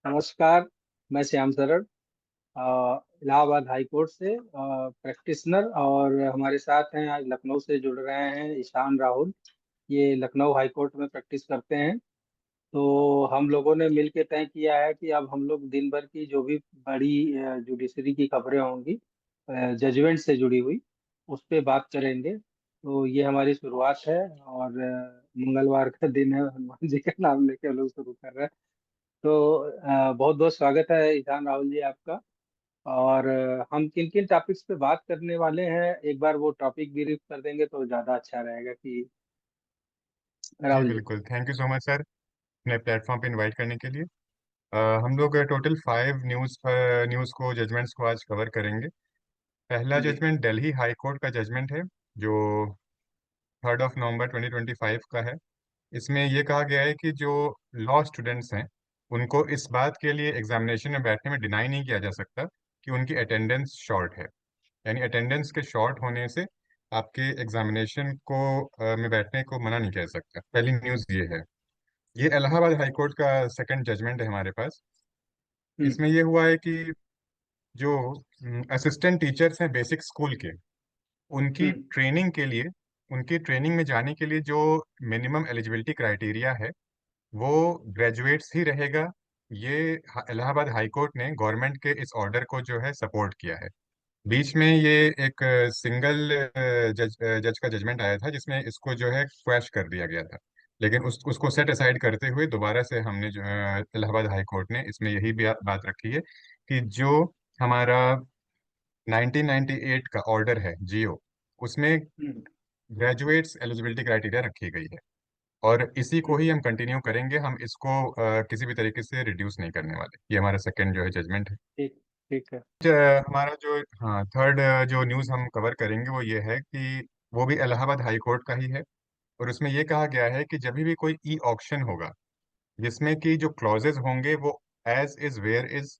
नमस्कार। मैं श्याम शरण, इलाहाबाद हाई कोर्ट से प्रैक्टिशनर। और हमारे साथ हैं, आज लखनऊ से जुड़ रहे हैं ईशान राहुल। ये लखनऊ हाई कोर्ट में प्रैक्टिस करते हैं। तो हम लोगों ने मिल के तय किया है कि अब हम लोग दिन भर की जो भी बड़ी जुडिशरी की खबरें होंगी, जजमेंट से जुड़ी हुई, उस पे बात करेंगे। तो ये हमारी शुरुआत है। और मंगलवार का दिन है, हनुमान जी का नाम लेके हम लोग शुरू कर रहे हैं। तो बहुत बहुत स्वागत है ईशान राहुल जी आपका। और हम किन किन टॉपिक्स पे बात करने वाले हैं, एक बार वो टॉपिक भी रिव्यू कर देंगे तो ज़्यादा अच्छा रहेगा कि जी राहुल जी। बिल्कुल, thank you so much sir अपने प्लेटफॉर्म पे इनवाइट करने के लिए। हम लोग टोटल 5 न्यूज़ न्यूज़ को जजमेंट्स को आज कवर करेंगे। पहला जी। जजमेंट दिल्ली हाई कोर्ट का जजमेंट है, जो 3 नवंबर 2025 का है। इसमें ये कहा गया है कि जो लॉ स्टूडेंट्स हैं, उनको इस बात के लिए एग्जामिनेशन में बैठने में डिनाई नहीं किया जा सकता कि उनकी अटेंडेंस शॉर्ट है। यानी अटेंडेंस के शॉर्ट होने से आपके एग्जामिनेशन को में बैठने को मना नहीं किया जा सकता। पहली न्यूज़ ये है। ये इलाहाबाद हाई कोर्ट का सेकंड जजमेंट है हमारे पास। हम्म। इसमें ये हुआ है कि जो असिस्टेंट टीचर्स हैं बेसिक स्कूल के, उनकी हम्म। ट्रेनिंग के लिए, उनकी ट्रेनिंग में जाने के लिए जो मिनिमम एलिजिबिलिटी क्राइटेरिया है, वो ग्रेजुएट्स ही रहेगा। ये इलाहाबाद हाई कोर्ट ने गवर्नमेंट के इस ऑर्डर को जो है सपोर्ट किया है। बीच में ये एक सिंगल जज का जजमेंट आया था जिसमें इसको जो है क्वैश कर दिया गया था। लेकिन उसको सेट असाइड करते हुए दोबारा से हमने जो इलाहाबाद हाई कोर्ट ने इसमें यही भी बात रखी है कि जो हमारा 1998 का ऑर्डर है जियो, उसमें हम्म। ग्रेजुएट्स एलिजिबिलिटी क्राइटेरिया रखी गई है। और इसी को हम्म। ही हम कंटिन्यू करेंगे। हम इसको किसी भी तरीके से रिड्यूस नहीं करने वाले। ये हमारा सेकंड जो है जजमेंट है। ठीक। ठीक है। हमारा जो हाँ थर्ड जो न्यूज़ हम कवर करेंगे वो ये है कि वो भी इलाहाबाद हाई कोर्ट का ही है। और उसमें ये कहा गया है कि जब भी कोई ई ऑक्शन होगा जिसमें कि जो क्लॉजेज होंगे वो as is where is,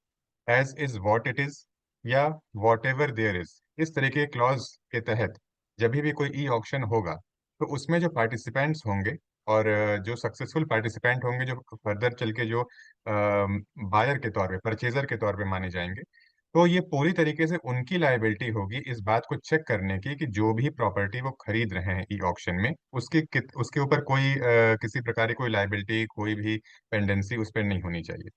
as is what it is, या वॉट एवर देयर इज, इस तरह के क्लॉज के तहत जब भी कोई ई ऑक्शन होगा तो उसमें जो पार्टिसिपेंट्स होंगे और जो सक्सेसफुल पार्टिसिपेंट होंगे, जो फर्दर चल के जो बायर के तौर पे, परचेजर के तौर पे माने जाएंगे, तो ये पूरी तरीके से उनकी लायबिलिटी होगी इस बात को चेक करने की कि जो भी प्रॉपर्टी वो खरीद रहे हैं ई ऑक्शन में, उसके ऊपर कोई किसी प्रकार की कोई लायबिलिटी, कोई भी पेंडेंसी उस पर नहीं होनी चाहिए।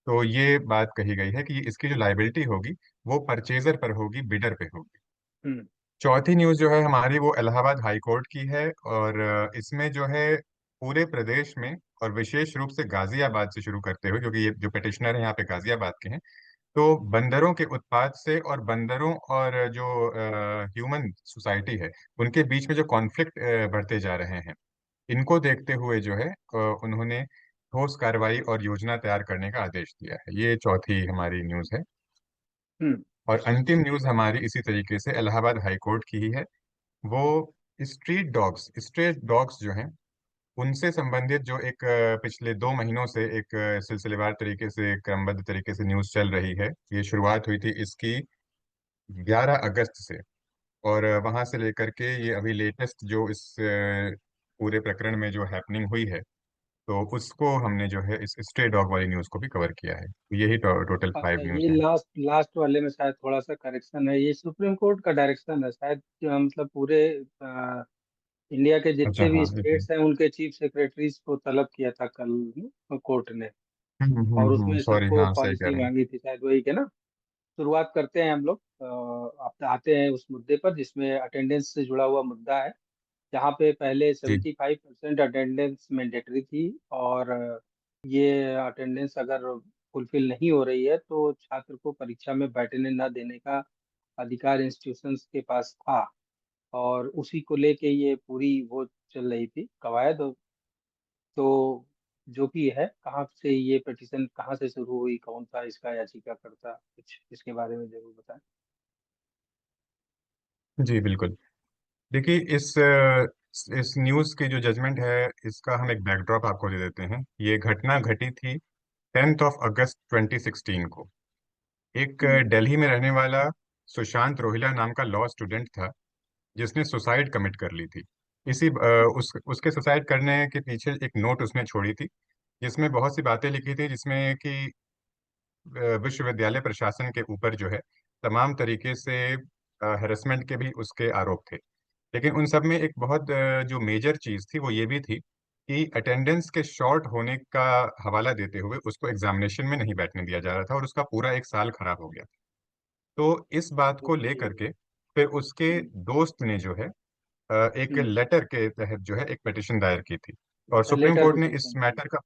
तो ये बात कही गई है कि इसकी जो लायबिलिटी होगी वो परचेजर पर होगी, बिडर पे होगी। हम्म। चौथी न्यूज़ जो है हमारी वो इलाहाबाद हाई कोर्ट की है। और इसमें जो है पूरे प्रदेश में और विशेष रूप से गाजियाबाद से शुरू करते हुए, क्योंकि ये जो पिटिशनर है यहाँ पे गाजियाबाद के हैं, तो बंदरों के उत्पात से और बंदरों और जो ह्यूमन सोसाइटी है, उनके बीच में जो कॉन्फ्लिक्ट बढ़ते जा रहे हैं, इनको देखते हुए जो है उन्होंने ठोस कार्रवाई और योजना तैयार करने का आदेश दिया है। ये चौथी हमारी न्यूज़ है। हम्म। और अंतिम न्यूज़ हमारी इसी तरीके से इलाहाबाद हाई कोर्ट की ही है। वो स्ट्रीट डॉग्स जो हैं, उनसे संबंधित जो एक पिछले 2 महीनों से एक सिलसिलेवार तरीके से, क्रमबद्ध तरीके से न्यूज़ चल रही है। ये शुरुआत हुई थी इसकी 11 अगस्त से। और वहां से लेकर के ये अभी लेटेस्ट जो इस पूरे प्रकरण में जो हैपनिंग हुई है, तो उसको हमने जो है इस स्ट्रे डॉग वाली न्यूज़ को भी कवर किया है। यही टोटल अच्छा, 5 न्यूज़ ये हैं। लास्ट लास्ट वाले में शायद थोड़ा सा करेक्शन है। ये सुप्रीम कोर्ट का डायरेक्शन है शायद, मतलब पूरे इंडिया के अच्छा, जितने भी हाँ, एक स्टेट्स हैं उनके चीफ सेक्रेटरीज को तलब किया था कल कोर्ट ने। और उसमें सॉरी, सबको हाँ सही कह पॉलिसी रहे हैं। मांगी थी शायद, वही के ना। शुरुआत करते हैं हम लोग। आप आते हैं उस मुद्दे पर जिसमें अटेंडेंस से जुड़ा हुआ मुद्दा है। जहाँ पे पहले जी 75% अटेंडेंस मैंडेटरी थी। और ये अटेंडेंस अगर फुलफिल नहीं हो रही है तो छात्र को परीक्षा में बैठने न देने का अधिकार इंस्टीट्यूशंस के पास था। और उसी को लेके ये पूरी वो चल रही थी कवायद। तो जो भी है, कहाँ से ये पिटीशन कहाँ से शुरू हुई, कौन सा इसका याचिकाकर्ता, कुछ इसके बारे में जरूर बताएं। जी बिल्कुल। देखिए इस न्यूज़ की जो जजमेंट है, इसका हम एक बैकड्रॉप आपको दे देते हैं। ये घटना हम्म। घटी थी 10 अगस्त 2016 को। एक हम्म। दिल्ली में रहने वाला सुशांत रोहिला नाम का लॉ स्टूडेंट था, जिसने सुसाइड कमिट कर ली थी। उसके सुसाइड करने के पीछे एक नोट उसने छोड़ी थी, जिसमें बहुत सी बातें लिखी थी, जिसमें कि विश्वविद्यालय प्रशासन के ऊपर जो है तमाम तरीके से हैरेसमेंट के भी उसके आरोप थे। लेकिन उन सब में एक बहुत जो मेजर चीज थी वो ये भी थी कि अटेंडेंस के शॉर्ट होने का हवाला देते हुए उसको एग्जामिनेशन में नहीं बैठने दिया जा रहा था और उसका पूरा एक साल खराब हो गया। तो इस बात को ओके। लेकर के फिर उसके हम्म। दोस्त ने जो है एक हम्म। लेटर के तहत जो है एक पिटिशन दायर की थी। और अच्छा, सुप्रीम लेटर कोर्ट ने इस पिटिशन। मैटर का,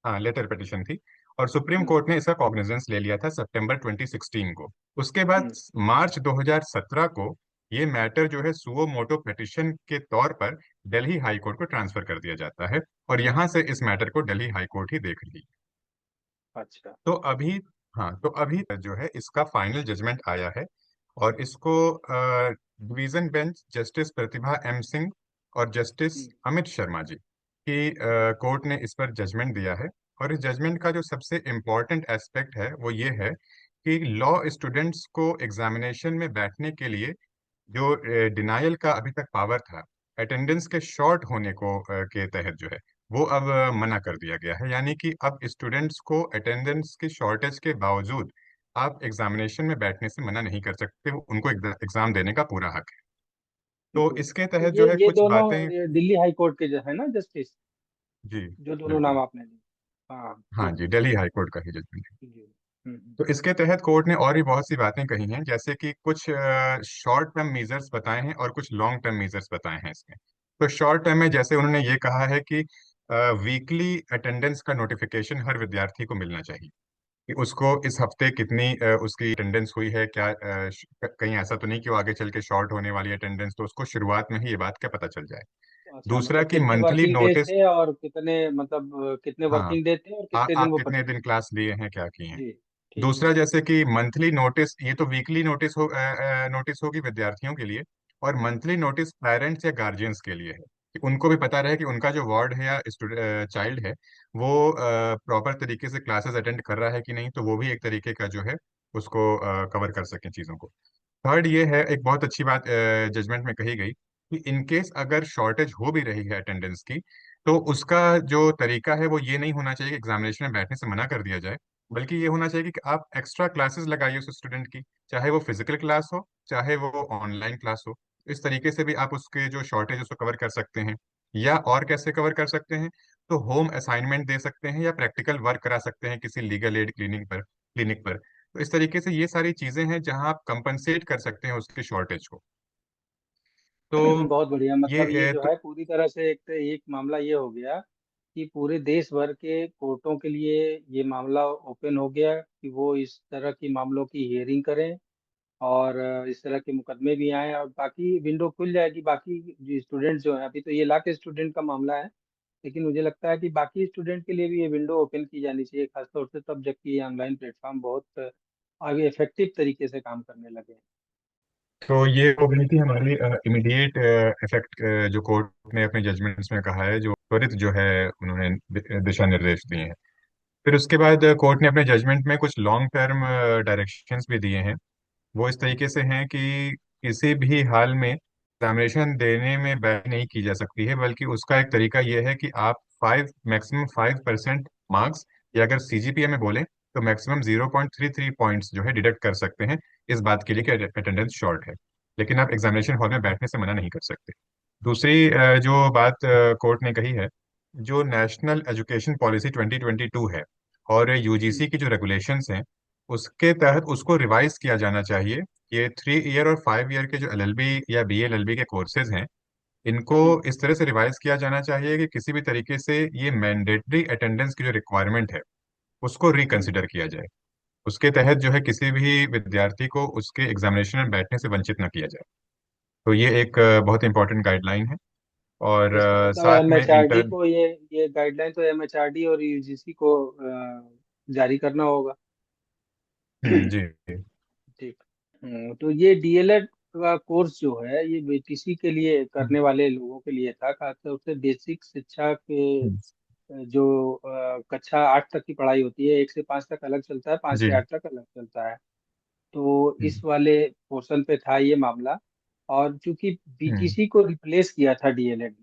हाँ लेटर पिटिशन थी, और सुप्रीम हम्म। कोर्ट ने इसका कॉग्निजेंस ले लिया था सितंबर 2016 को। उसके बाद हम्म। मार्च 2017 को ये मैटर जो है सुओ मोटो पिटिशन के तौर पर दिल्ली हाई कोर्ट को ट्रांसफर कर दिया जाता है, और यहाँ से इस मैटर को दिल्ली हाई कोर्ट ही देख रही है। अच्छा। तो अभी, हाँ तो अभी जो है इसका फाइनल जजमेंट आया है, और इसको डिवीजन बेंच जस्टिस प्रतिभा एम सिंह और जस्टिस हम्म। अमित शर्मा जी की कोर्ट ने इस पर जजमेंट दिया है। और इस जजमेंट का जो सबसे इम्पोर्टेंट एस्पेक्ट है वो ये है कि लॉ स्टूडेंट्स को एग्जामिनेशन में बैठने के लिए जो डिनायल का अभी तक पावर था अटेंडेंस के शॉर्ट होने को के तहत जो है वो अब मना कर दिया गया है। यानी कि अब स्टूडेंट्स को अटेंडेंस की शॉर्टेज के बावजूद आप एग्जामिनेशन में बैठने से मना नहीं कर सकते, उनको एग्जाम देने का पूरा हक है। तो गुड। इसके तो तहत ये जो है ये कुछ दोनों बातें। ये दिल्ली हाई कोर्ट के जो है ना जस्टिस, जी जो दोनों नाम बिल्कुल। आपने लिए। हाँ, हाँ ठीक जी, है। दिल्ली हाई कोर्ट का ही जजमेंट है। जी। हम्म। तो इसके तहत कोर्ट ने और भी बहुत सी बातें कही हैं, जैसे कि कुछ शॉर्ट टर्म मेजर्स बताए हैं और कुछ लॉन्ग टर्म मेजर्स बताए हैं इसमें। तो शॉर्ट टर्म में जैसे उन्होंने ये कहा है कि वीकली अटेंडेंस का नोटिफिकेशन हर विद्यार्थी को मिलना चाहिए, कि उसको इस हफ्ते कितनी उसकी अटेंडेंस हुई है, क्या कहीं ऐसा तो नहीं कि वो आगे चल के शॉर्ट होने वाली अटेंडेंस, तो उसको शुरुआत में ही ये बात का पता चल जाए। अच्छा, दूसरा मतलब कि कितने मंथली वर्किंग डेज नोटिस, थे और कितने, मतलब कितने हाँ वर्किंग डे थे और कितने दिन आप वो कितने पढ़ेंगे। दिन क्लास लिए हैं, क्या किए हैं। जी। ठीक है। दूसरा जैसे कि मंथली नोटिस, ये तो वीकली नोटिस नोटिस होगी विद्यार्थियों के लिए, और मंथली नोटिस पेरेंट्स या गार्जियंस के लिए है, कि उनको भी पता रहे कि उनका जो वार्ड है या चाइल्ड है वो प्रॉपर तरीके से क्लासेस अटेंड कर रहा है कि नहीं, तो वो भी एक तरीके का जो है उसको कवर कर सकें चीज़ों को। थर्ड ये है, एक बहुत अच्छी बात जजमेंट में कही गई कि इन केस अगर शॉर्टेज हो भी रही है अटेंडेंस की, तो उसका जो तरीका है वो ये नहीं होना चाहिए कि एग्जामिनेशन में बैठने से मना कर दिया जाए, बल्कि ये होना चाहिए कि आप एक्स्ट्रा क्लासेस लगाइए उस स्टूडेंट की, चाहे वो फिजिकल क्लास हो चाहे वो ऑनलाइन क्लास हो। इस तरीके से भी आप उसके जो शॉर्टेज उसको कवर कर सकते हैं। या और कैसे कवर कर सकते हैं, तो होम असाइनमेंट दे सकते हैं या प्रैक्टिकल वर्क करा सकते हैं किसी लीगल एड क्लिनिक पर। तो इस तरीके से ये सारी चीजें हैं जहां आप कंपनसेट कर सकते हैं उसके शॉर्टेज को। तो बहुत बढ़िया। मतलब ये जो तो है पूरी तरह से एक मामला ये हो गया कि पूरे देश भर के कोर्टों के लिए ये मामला ओपन हो गया कि वो इस तरह की मामलों की हियरिंग करें, और इस तरह के मुकदमे भी आए, और बाकी विंडो खुल जाएगी। बाकी जो स्टूडेंट्स जो हैं, अभी तो ये लाख स्टूडेंट का मामला है, लेकिन मुझे लगता है कि बाकी स्टूडेंट के लिए भी ये विंडो ओपन की जानी चाहिए, खासतौर से तब जबकि ये ऑनलाइन प्लेटफॉर्म बहुत आगे इफेक्टिव तरीके से काम करने लगे हैं। ये हो गई थी हमारी इमीडिएट इफेक्ट, जो कोर्ट ने अपने जजमेंट्स में कहा है, जो त्वरित जो है उन्होंने दिशा निर्देश दिए हैं। फिर उसके बाद कोर्ट ने अपने जजमेंट में कुछ लॉन्ग टर्म डायरेक्शंस भी दिए हैं। वो इस तरीके से हैं कि किसी भी हाल में एग्जामिनेशन देने में बैन नहीं की जा सकती है, बल्कि उसका एक तरीका यह है कि आप 5 मैक्सिमम 5% मार्क्स, या अगर सीजीपीए में बोले तो मैक्सिमम 0.33 पॉइंट्स जो है डिडक्ट कर सकते हैं, इस बात के लिए कि अटेंडेंस शॉर्ट है। लेकिन आप एग्जामिनेशन हॉल में बैठने से मना नहीं कर सकते। दूसरी जो बात कोर्ट ने कही है, जो नेशनल एजुकेशन पॉलिसी 2022 है और हम्म। यूजीसी की जो रेगुलेशंस हैं उसके तहत उसको रिवाइज किया जाना चाहिए। ये 3 ईयर और 5 ईयर के जो एलएलबी या बीएलएलबी के कोर्सेज हैं, इनको हम्म। इस तरह से रिवाइज किया जाना चाहिए कि किसी भी तरीके से ये मैंडेटरी अटेंडेंस की जो रिक्वायरमेंट है उसको हम्म। रिकंसिडर किया जाए। उसके तहत जो है किसी भी विद्यार्थी को उसके एग्जामिनेशन में बैठने से वंचित न किया जाए। तो ये एक बहुत इंपॉर्टेंट गाइडलाइन है। और इसका मतलब साथ में एमएचआरडी इंटर। को ये गाइडलाइन तो एमएचआरडी और यूजीसी को जारी करना होगा। जी। ठीक। तो ये डीएलएड का कोर्स जो है ये बीटीसी के लिए करने वाले लोगों के लिए था, खासतौर से बेसिक शिक्षा के हम्म, जो कक्षा 8 तक की पढ़ाई होती है, 1 से 5 तक अलग चलता है, 5 से जी। 8 तक अलग चलता है। तो इस हम्म, वाले पोर्शन पे था ये मामला। और चूंकि हम्म, बीटीसी को रिप्लेस किया था डीएलएड,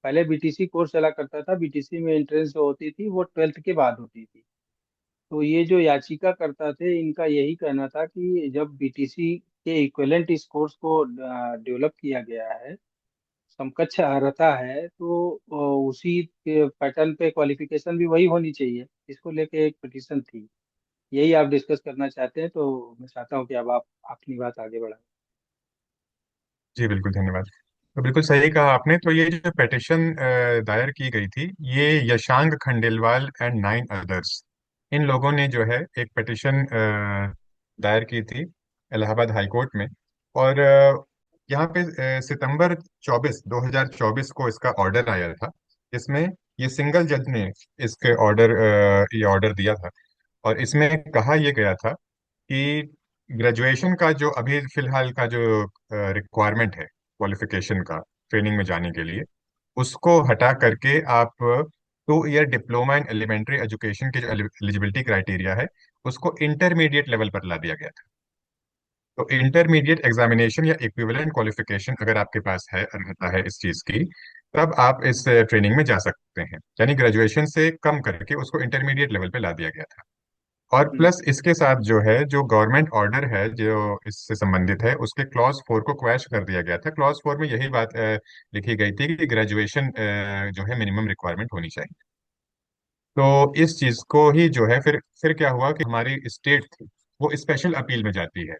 पहले बीटीसी कोर्स चला करता था, बीटीसी में एंट्रेंस जो होती थी वो 12th के बाद होती थी। तो ये जो याचिकाकर्ता थे, इनका यही कहना था कि जब बीटीसी के इक्विवेलेंट स्कोर्स को डेवलप किया गया है, समकक्ष अर्हता है, तो उसी के पैटर्न पे क्वालिफिकेशन भी वही होनी चाहिए। इसको लेके एक पिटीशन थी। यही आप डिस्कस करना चाहते हैं, तो मैं चाहता हूँ कि अब आप अपनी बात आगे बढ़ाएं। जी बिल्कुल, धन्यवाद। तो बिल्कुल सही कहा आपने। तो ये जो पिटिशन दायर की गई थी, ये यशांक खंडेलवाल एंड 9 अदर्स, इन लोगों ने जो है एक पिटिशन दायर की थी इलाहाबाद हाई कोर्ट में। और यहाँ पे सितंबर 2024 को इसका ऑर्डर आया था, जिसमें ये सिंगल जज ने ये ऑर्डर दिया था। और इसमें कहा यह गया था कि ग्रेजुएशन का जो अभी फिलहाल का जो रिक्वायरमेंट है क्वालिफिकेशन का ट्रेनिंग में जाने के लिए, उसको हटा करके आप 2 year diploma in elementary education के जो एलिजिबिलिटी क्राइटेरिया है, उसको इंटरमीडिएट लेवल पर ला दिया गया था। तो इंटरमीडिएट एग्जामिनेशन या इक्विवेलेंट क्वालिफिकेशन अगर आपके पास है, रहता है इस चीज की, तब आप इस ट्रेनिंग में जा सकते हैं। यानी ग्रेजुएशन से कम करके उसको इंटरमीडिएट लेवल पे ला दिया गया था। और हम्म। प्लस इसके साथ जो है, जो गवर्नमेंट ऑर्डर है जो इससे संबंधित है, उसके क्लॉज 4 को क्वैश कर दिया गया था। क्लॉज 4 में यही बात लिखी गई थी कि ग्रेजुएशन जो है मिनिमम रिक्वायरमेंट होनी चाहिए। तो इस चीज को ही जो है, फिर क्या हुआ कि हमारी स्टेट थी वो स्पेशल अपील में जाती है।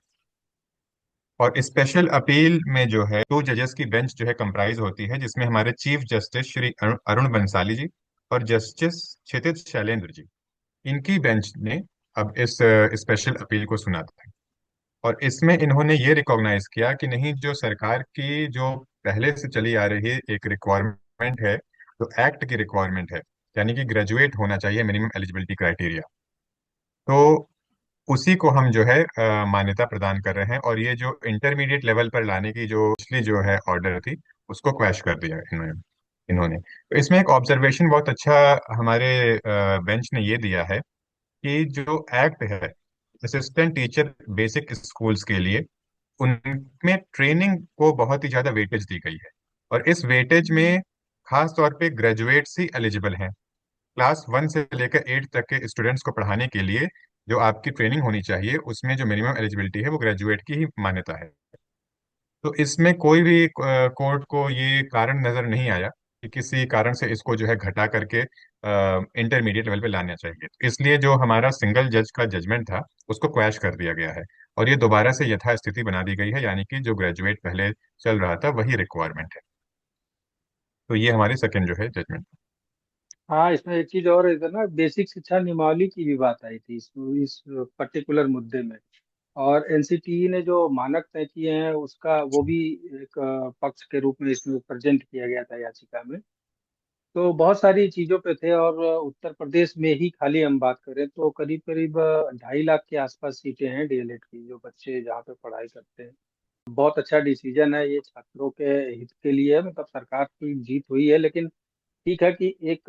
और स्पेशल अपील में जो है 2 जजेस की बेंच जो है कंप्राइज होती है, जिसमें हमारे चीफ जस्टिस श्री अरुण बंसाली जी और जस्टिस क्षितिज शैलेंद्र जी, इनकी बेंच ने अब इस स्पेशल अपील को सुना था। और इसमें इन्होंने ये रिकॉग्नाइज किया कि नहीं, जो सरकार की जो पहले से चली आ रही एक रिक्वायरमेंट है, जो एक्ट की रिक्वायरमेंट है, यानी कि ग्रेजुएट होना चाहिए मिनिमम एलिजिबिलिटी क्राइटेरिया, तो उसी को हम जो है मान्यता प्रदान कर रहे हैं। और ये जो इंटरमीडिएट लेवल पर लाने की जो पिछली जो है ऑर्डर थी, उसको क्वैश कर दिया इन्होंने। तो इसमें एक ऑब्जर्वेशन बहुत अच्छा हमारे बेंच ने ये दिया है कि जो एक्ट है असिस्टेंट टीचर बेसिक स्कूल्स के लिए, उनमें ट्रेनिंग को बहुत ही ज्यादा वेटेज दी गई है। और इस वेटेज में खास तौर पे ग्रेजुएट्स ही एलिजिबल हैं। क्लास 1 से लेकर 8 तक के स्टूडेंट्स को पढ़ाने के लिए जो आपकी ट्रेनिंग होनी चाहिए, उसमें जो मिनिमम एलिजिबिलिटी है वो ग्रेजुएट की ही मान्यता है। तो इसमें कोई भी कोर्ट को ये कारण नजर नहीं आया कि किसी कारण से इसको जो है घटा करके इंटरमीडिएट लेवल पे लाना चाहिए। तो इसलिए जो हमारा सिंगल जज का जजमेंट था, उसको क्वैश कर दिया गया है। और ये दोबारा से यथास्थिति बना दी गई है, यानी कि जो ग्रेजुएट पहले चल रहा था वही रिक्वायरमेंट है। तो ये हमारी सेकंड जो है जजमेंट। हाँ, इसमें एक चीज और, इधर ना बेसिक शिक्षा नियमावली की भी बात आई थी इस पर्टिकुलर मुद्दे में। और एनसीटीई ने जो मानक तय किए हैं, उसका वो भी एक पक्ष के रूप में इसमें प्रेजेंट किया गया था याचिका में। तो बहुत सारी चीजों पे थे। और उत्तर प्रदेश में ही खाली हम बात करें तो करीब करीब 2.5 लाख के आसपास सीटें हैं डीएलएड की, जो बच्चे जहाँ पे पढ़ाई करते हैं। बहुत अच्छा डिसीजन है ये, छात्रों के हित के लिए है, मतलब सरकार की जीत हुई है। लेकिन ठीक है कि एक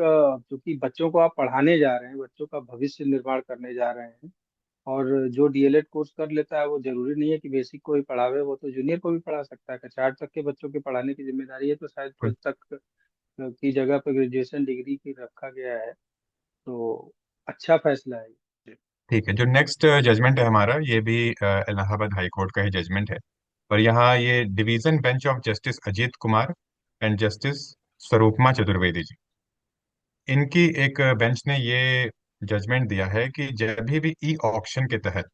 चूंकि बच्चों को आप पढ़ाने जा रहे हैं, बच्चों का भविष्य निर्माण करने जा रहे हैं, और जो डीएलएड कोर्स कर लेता है वो जरूरी नहीं है कि बेसिक को ही पढ़ावे, वो तो जूनियर को भी पढ़ा सकता है। कक्षा 8 तक के बच्चों के पढ़ाने की जिम्मेदारी है, तो शायद 12 तक की जगह पे ग्रेजुएशन डिग्री की रखा गया है। तो अच्छा फैसला है ये। ठीक है, जो नेक्स्ट जजमेंट है हमारा, ये भी इलाहाबाद हाई कोर्ट का ही जजमेंट है। और यहाँ ये division bench of justice Ajit Kumar and justice Swarupama Chaturvedi ji, इनकी एक बेंच ने ये जजमेंट दिया है कि जब भी ई ऑक्शन के तहत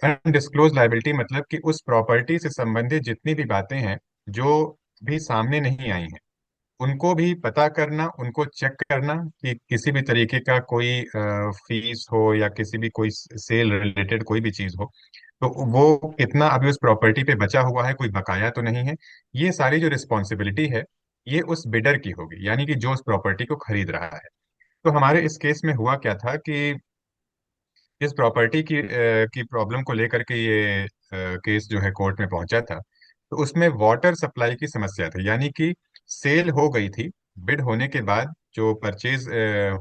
अनडिस्क्लोज लाइबिलिटी, मतलब कि उस प्रॉपर्टी से संबंधित जितनी भी बातें हैं जो भी सामने नहीं आई हैं, उनको भी पता करना, उनको चेक करना कि किसी भी तरीके का कोई फीस हो या किसी भी कोई सेल रिलेटेड कोई भी चीज हो, तो वो कितना अभी उस प्रॉपर्टी पे बचा हुआ है, कोई बकाया तो नहीं है। ये सारी जो रिस्पॉन्सिबिलिटी है, ये उस बिडर की होगी, यानी कि जो उस प्रॉपर्टी को खरीद रहा है। तो हमारे इस केस में हुआ क्या था कि इस प्रॉपर्टी की प्रॉब्लम को लेकर के ये केस जो है कोर्ट में पहुंचा था। तो उसमें वाटर सप्लाई की समस्या थी, यानी कि सेल हो गई थी, बिड होने के बाद जो परचेज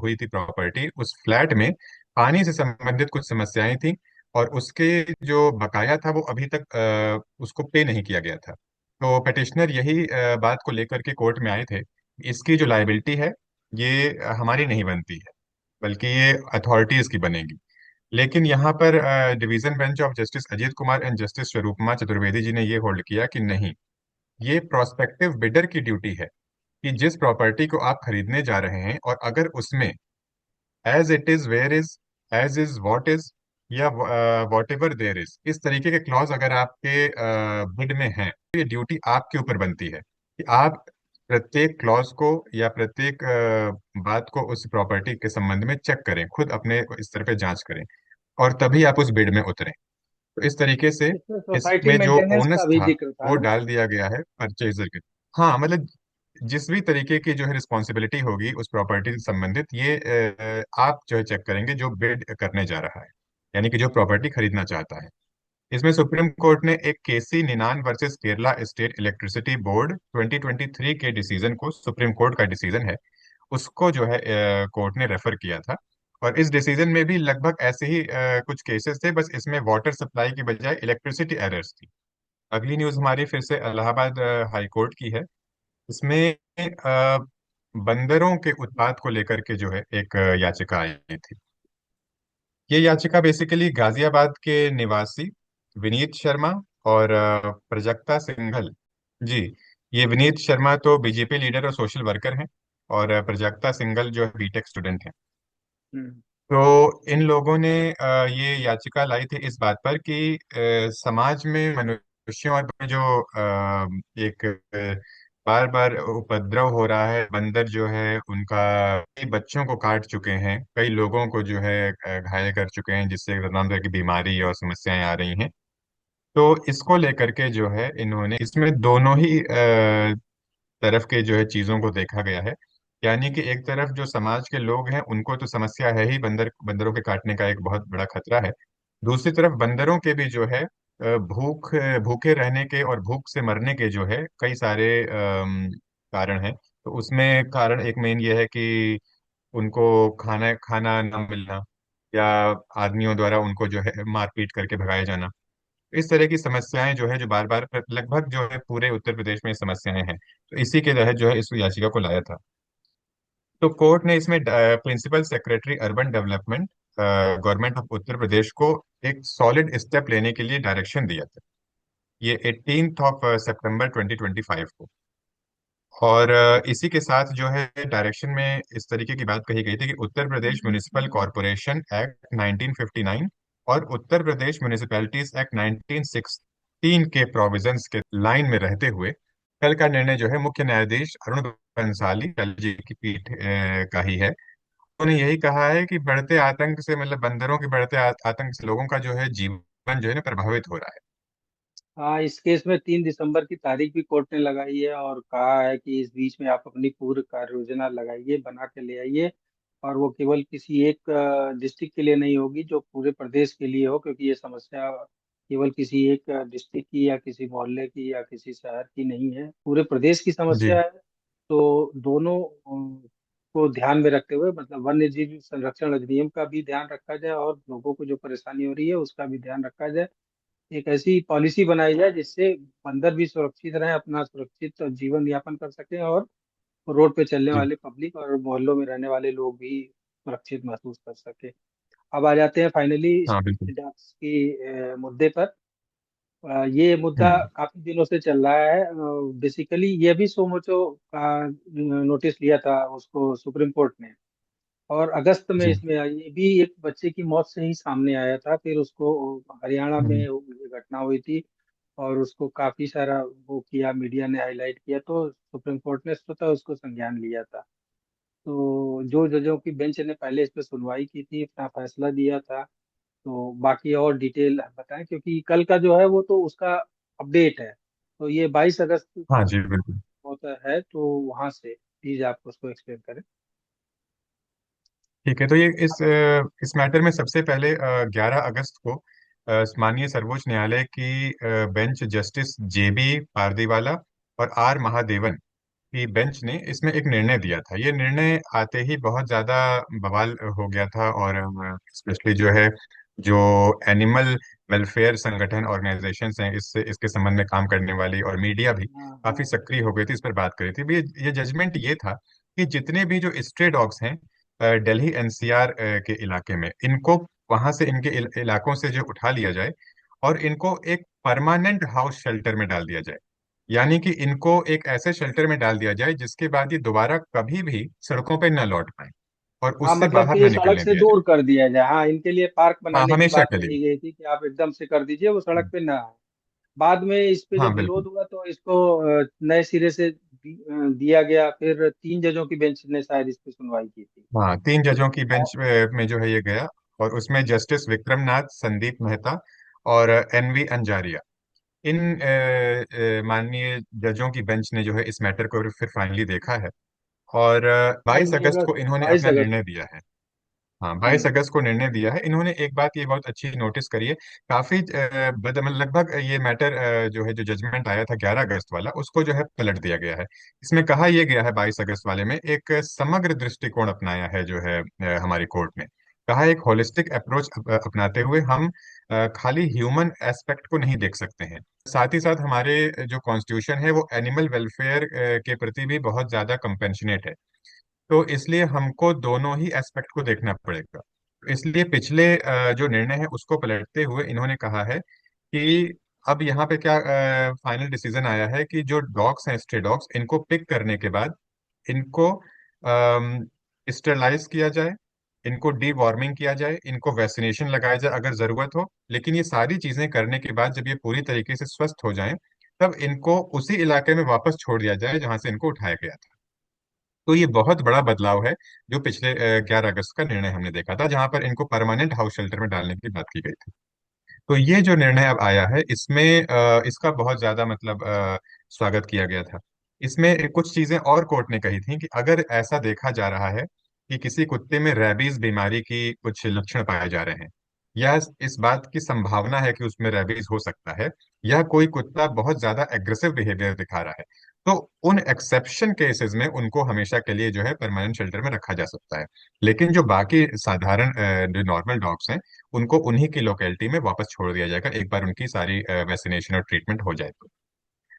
हुई थी प्रॉपर्टी, उस फ्लैट में पानी से संबंधित कुछ समस्याएं थी। और उसके जो बकाया था वो अभी तक उसको पे नहीं किया गया था। तो पिटिशनर यही बात को लेकर के कोर्ट में आए थे, इसकी जो लाइबिलिटी है ये हमारी नहीं बनती है, बल्कि ये अथॉरिटीज की बनेगी। लेकिन यहाँ पर division bench of justice Ajit Kumar and justice Swarupama Chaturvedi ji ने ये होल्ड किया कि नहीं, ये प्रोस्पेक्टिव बिडर की ड्यूटी है कि जिस प्रॉपर्टी को आप खरीदने जा रहे हैं और अगर उसमें as it is where is, as is what is, या वॉट एवर देयर इज, इस तरीके के क्लॉज अगर आपके बिड में हैं तो ये ड्यूटी आपके ऊपर बनती है कि आप प्रत्येक क्लॉज को या प्रत्येक बात को उस प्रॉपर्टी के संबंध में चेक करें, खुद अपने स्तर पे जांच करें और तभी आप उस बिड में उतरें। तो इस तरीके से इसमें सोसाइटी इसमें जो मेंटेनेंस का ओनस भी था जिक्र था वो ना। डाल दिया गया है परचेजर के। हाँ, मतलब जिस भी तरीके की जो है रिस्पॉन्सिबिलिटी होगी उस प्रॉपर्टी से संबंधित, ये आप जो है चेक करेंगे जो बिड करने जा रहा है, यानी कि जो प्रॉपर्टी खरीदना चाहता है। इसमें सुप्रीम कोर्ट ने एक K C Ninan versus Kerala state electricity board 2023 के डिसीजन को, सुप्रीम कोर्ट का डिसीजन है, उसको जो है कोर्ट ने रेफर किया था। और इस डिसीजन में भी लगभग ऐसे ही कुछ केसेस थे, बस इसमें वाटर सप्लाई की बजाय इलेक्ट्रिसिटी एरर्स थी। अगली न्यूज हमारी फिर से इलाहाबाद हाई कोर्ट की है। इसमें बंदरों के उत्पाद को लेकर के जो है एक याचिका आई थी। ये याचिका बेसिकली गाजियाबाद के निवासी विनीत शर्मा और प्रजक्ता सिंघल जी, ये विनीत शर्मा तो बीजेपी लीडर और सोशल वर्कर हैं, और प्रजक्ता सिंघल जो है बीटेक स्टूडेंट हैं। हम्म। तो इन लोगों ने ये याचिका लाई थी इस बात पर कि समाज में मनुष्यों पर जो एक बार बार उपद्रव हो रहा है, बंदर जो है उनका कई बच्चों को काट चुके हैं, कई लोगों को जो है घायल कर चुके हैं, जिससे तमाम तरह की बीमारी और समस्याएं आ रही हैं। तो इसको लेकर के जो है इन्होंने इसमें दोनों ही तरफ के जो है चीजों को देखा गया है। यानी कि एक तरफ जो समाज के लोग हैं उनको तो समस्या है ही, बंदरों के काटने का एक बहुत बड़ा खतरा है। दूसरी तरफ बंदरों के भी जो है भूखे रहने के और भूख से मरने के जो है कई सारे कारण हैं। तो उसमें कारण एक मेन ये है कि उनको खाना खाना न मिलना, या आदमियों द्वारा उनको जो है मारपीट करके भगाया जाना। इस तरह की समस्याएं जो है, जो बार बार लगभग जो है पूरे उत्तर प्रदेश में ये समस्याएं हैं, तो इसी के तहत जो है इस याचिका को लाया था। तो कोर्ट ने इसमें principal secretary urban development government of Uttar Pradesh को एक सॉलिड स्टेप लेने के लिए डायरेक्शन दिया था, ये 18 ऑफ सितंबर 2025 को। और इसी के साथ जो है डायरेक्शन में इस तरीके की बात कही गई थी कि Uttar Pradesh municipal corporation act 1959 और उत्तर प्रदेश म्युनिसिपैलिटीज एक्ट 1916 के प्रोविजंस के लाइन में रहते हुए कल का निर्णय जो है मुख्य न्यायाधीश अरुण बंसाली जी की पीठ का ही है। उन्होंने यही कहा है कि बढ़ते आतंक से, मतलब बंदरों के बढ़ते आतंक से लोगों का जो है जीवन जो है ना प्रभावित हो रहा है। हाँ, इस केस में 3 दिसंबर की तारीख भी कोर्ट ने लगाई है और कहा है कि इस बीच में आप अपनी पूर्ण कार्य योजना लगाइए, बना के ले आइए। और वो केवल किसी एक डिस्ट्रिक्ट के लिए नहीं होगी, जो पूरे प्रदेश के लिए हो, क्योंकि ये समस्या केवल किसी एक डिस्ट्रिक्ट की या किसी मोहल्ले की या किसी शहर की नहीं है, पूरे प्रदेश की जी। समस्या है। तो दोनों को ध्यान में रखते हुए, मतलब वन्य जीव संरक्षण अधिनियम का भी ध्यान रखा जाए और लोगों को जो परेशानी हो रही है उसका भी ध्यान रखा जाए। एक ऐसी पॉलिसी बनाई जाए जिससे बंदर भी सुरक्षित रहे, अपना सुरक्षित जीवन यापन कर सकें, और रोड पे चलने जी। वाले पब्लिक और मोहल्लों में रहने वाले लोग भी सुरक्षित महसूस कर सके। अब आ जाते हैं फाइनली हाँ बिल्कुल। स्ट्रीट डॉग्स की मुद्दे पर। ये मुद्दा हम्म। काफी दिनों से चल रहा है। बेसिकली ये भी सोमोटो का नोटिस लिया था उसको सुप्रीम कोर्ट ने, और अगस्त में जी। इसमें ये भी एक बच्चे की मौत से ही सामने आया था। फिर उसको हरियाणा में हम्म। ये घटना हुई थी और उसको काफी सारा वो किया, मीडिया ने हाईलाइट किया, तो सुप्रीम कोर्ट ने स्वतः उसको संज्ञान लिया था। तो जो जजों की बेंच ने पहले इस पे सुनवाई की थी, अपना फैसला दिया था। तो बाकी और डिटेल बताएं, क्योंकि कल का जो है वो तो उसका अपडेट है। तो ये 22 अगस्त हाँ जी बिल्कुल। होता है, तो वहां से प्लीज आप उसको एक्सप्लेन करें। ठीक है, तो ये इस मैटर में सबसे पहले 11 अगस्त को माननीय सर्वोच्च न्यायालय की बेंच जस्टिस जेबी पारदीवाला और आर महादेवन की बेंच ने इसमें एक निर्णय दिया था। ये निर्णय आते ही बहुत ज्यादा बवाल हो गया था, और स्पेशली जो है जो एनिमल वेलफेयर संगठन ऑर्गेनाइजेशंस हैं, इससे इसके संबंध में काम करने वाली, और मीडिया भी हाँ काफी हाँ। सक्रिय हो गई थी, इस पर बात करी थी। भी ये जजमेंट ये था कि जितने भी जो स्ट्रे डॉग्स हैं दिल्ली एनसीआर के इलाके में, इनको वहां से इनके इलाकों से जो उठा लिया जाए और इनको एक परमानेंट हाउस शेल्टर में डाल दिया जाए। यानी कि इनको एक ऐसे शेल्टर में डाल दिया जाए जिसके बाद ये दोबारा कभी भी सड़कों पर न लौट पाए और हाँ, उससे मतलब बाहर कि न सड़क निकलने से दिया जाए। दूर कर दिया जाए। हाँ, इनके लिए पार्क हाँ, बनाने की हमेशा बात के लिए। कही गई थी कि आप एकदम से कर दीजिए, वो सड़क पे ना आए। बाद में इस पे हाँ जब बिल्कुल। विरोध हुआ तो इसको नए सिरे से दिया गया। फिर 3 जजों की बेंच ने शायद इस पे सुनवाई की थी। हाँ, 3 जजों की और बेंच में जो है ये गया, और उसमें जस्टिस विक्रमनाथ, संदीप मेहता और एनवी अंजारिया, इन माननीय जजों की बेंच ने जो है इस मैटर को फिर फाइनली देखा है। और 22 अगस्त को इन्होंने 22 अपना अगस्त निर्णय को। दिया है। हाँ, 22 अगस्त हम्म। को निर्णय दिया है इन्होंने। एक बात ये बहुत अच्छी नोटिस करिए, काफी मतलब लगभग ये मैटर जो है, जो जजमेंट आया था 11 अगस्त वाला, उसको जो है पलट दिया गया है। इसमें कहा यह गया है 22 अगस्त वाले में, एक समग्र दृष्टिकोण अपनाया है जो है हमारी कोर्ट ने। कहा एक होलिस्टिक अप्रोच अपनाते हुए हम खाली ह्यूमन एस्पेक्ट को नहीं देख सकते हैं, साथ ही साथ हमारे जो कॉन्स्टिट्यूशन है वो एनिमल वेलफेयर के प्रति भी बहुत ज्यादा कंपेंशनेट है। तो इसलिए हमको दोनों ही एस्पेक्ट को देखना पड़ेगा। इसलिए पिछले जो निर्णय है उसको पलटते हुए इन्होंने कहा है कि अब यहाँ पे क्या फाइनल डिसीजन आया है कि जो डॉग्स हैं, स्ट्रे डॉग्स, इनको पिक करने के बाद इनको स्टरलाइज किया जाए, इनको डी वॉर्मिंग किया जाए, इनको वैक्सीनेशन लगाया जाए अगर जरूरत हो। लेकिन ये सारी चीजें करने के बाद जब ये पूरी तरीके से स्वस्थ हो जाएं, तब इनको उसी इलाके में वापस छोड़ दिया जाए जहां से इनको उठाया गया था। तो ये बहुत बड़ा बदलाव है जो पिछले 11 अगस्त का निर्णय हमने देखा था, जहां पर इनको परमानेंट हाउस शेल्टर में डालने की बात की गई थी। तो ये जो निर्णय अब आया है इसमें इसका बहुत ज्यादा मतलब स्वागत किया गया था। इसमें कुछ चीजें और कोर्ट ने कही थी कि अगर ऐसा देखा जा रहा है कि किसी कुत्ते में रैबीज बीमारी की कुछ लक्षण पाए जा रहे हैं, या इस बात की संभावना है कि उसमें रैबीज हो सकता है, या कोई कुत्ता बहुत ज्यादा एग्रेसिव बिहेवियर दिखा रहा है, तो उन एक्सेप्शन केसेस में उनको हमेशा के लिए जो है परमानेंट शेल्टर में रखा जा सकता है। लेकिन जो बाकी साधारण जो नॉर्मल डॉग्स हैं, उनको उन्हीं की लोकेलिटी में वापस छोड़ दिया जाएगा एक बार उनकी सारी वैक्सीनेशन और ट्रीटमेंट हो जाए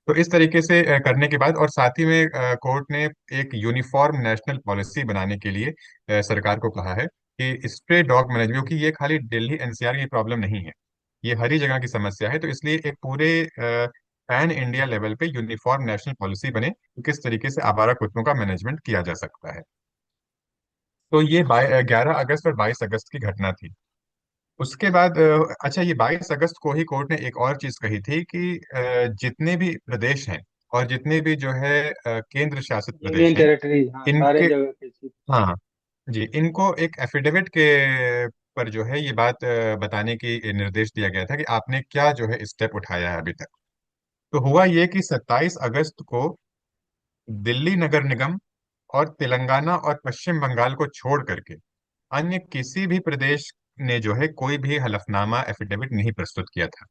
तो इस तरीके से करने के बाद, और साथ ही में कोर्ट ने एक यूनिफॉर्म नेशनल पॉलिसी बनाने के लिए सरकार को कहा है कि स्ट्रे डॉग मैनेजमेंट की ये खाली दिल्ली एनसीआर की प्रॉब्लम नहीं है, ये हर ही जगह की समस्या है। तो इसलिए एक पूरे पैन इंडिया लेवल पे यूनिफॉर्म नेशनल पॉलिसी बने कि किस तरीके से आवारा कुत्तों का मैनेजमेंट किया जा सकता है। तो ये 11 अगस्त और 22 अगस्त की घटना थी। उसके बाद अच्छा, ये 22 अगस्त को ही कोर्ट ने एक और चीज कही थी कि जितने भी प्रदेश हैं और जितने भी जो है केंद्र शासित प्रदेश यूनियन हैं, टेरिटरीज, हाँ, सारे इनके, जगह के chief। हाँ जी, इनको एक एफिडेविट के पर जो है ये बात बताने की निर्देश दिया गया था कि आपने क्या जो है स्टेप उठाया है अभी तक। तो हुआ ये कि 27 अगस्त को दिल्ली नगर निगम और तेलंगाना और पश्चिम बंगाल को छोड़ करके अन्य किसी भी प्रदेश ने जो है कोई भी हलफनामा एफिडेविट नहीं प्रस्तुत किया था।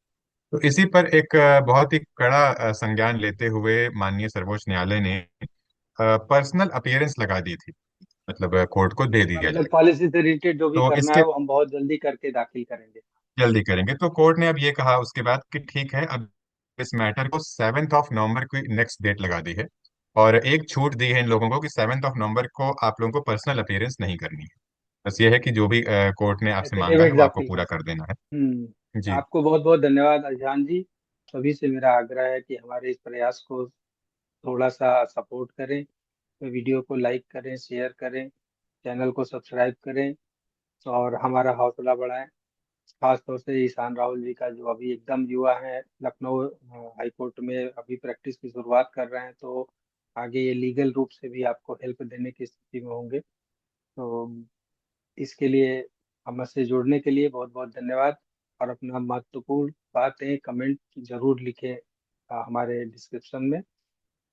तो इसी पर एक बहुत ही कड़ा संज्ञान लेते हुए माननीय सर्वोच्च न्यायालय ने पर्सनल अपीयरेंस लगा दी थी, मतलब कोर्ट को दे दिया मतलब जाएगा। पॉलिसी से रिलेटेड जो भी तो करना है इसके वो हम बहुत जल्दी करके दाखिल करेंगे। जल्दी करेंगे। तो कोर्ट ने अब ये कहा उसके बाद कि ठीक है, अब इस मैटर को 7 नवंबर की नेक्स्ट डेट लगा दी है, और एक छूट दी है इन लोगों को कि 7 नवंबर को आप लोगों को पर्सनल अपीयरेंस नहीं करनी है। बस ये है कि जो भी कोर्ट ने आपसे मांगा है एफिडेविट वो आपको दाखिल कर पूरा कर सकते देना है। हैं। जी। आपको बहुत बहुत धन्यवाद अजहान जी। सभी से मेरा आग्रह है कि हमारे इस प्रयास को थोड़ा सा सपोर्ट करें। तो वीडियो को लाइक करें, शेयर करें, चैनल को सब्सक्राइब करें, और हमारा हौसला बढ़ाएं। खास तौर से ईशान राहुल जी का, जो अभी एकदम युवा है, लखनऊ हाई कोर्ट में अभी प्रैक्टिस की शुरुआत कर रहे हैं, तो आगे ये लीगल रूप से भी आपको हेल्प देने की स्थिति में होंगे। तो इसके लिए हमसे जुड़ने के लिए बहुत बहुत धन्यवाद। और अपना महत्वपूर्ण बातें कमेंट जरूर लिखें हमारे डिस्क्रिप्शन में,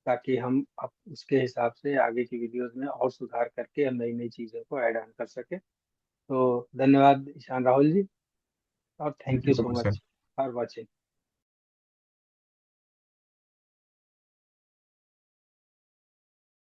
ताकि हम अब उसके हिसाब से आगे की वीडियोस में और सुधार करके हम नई नई चीज़ों को ऐड ऑन कर सकें। तो धन्यवाद ईशान राहुल जी, और थैंक जी यू सो जरूर सर। Much for watching.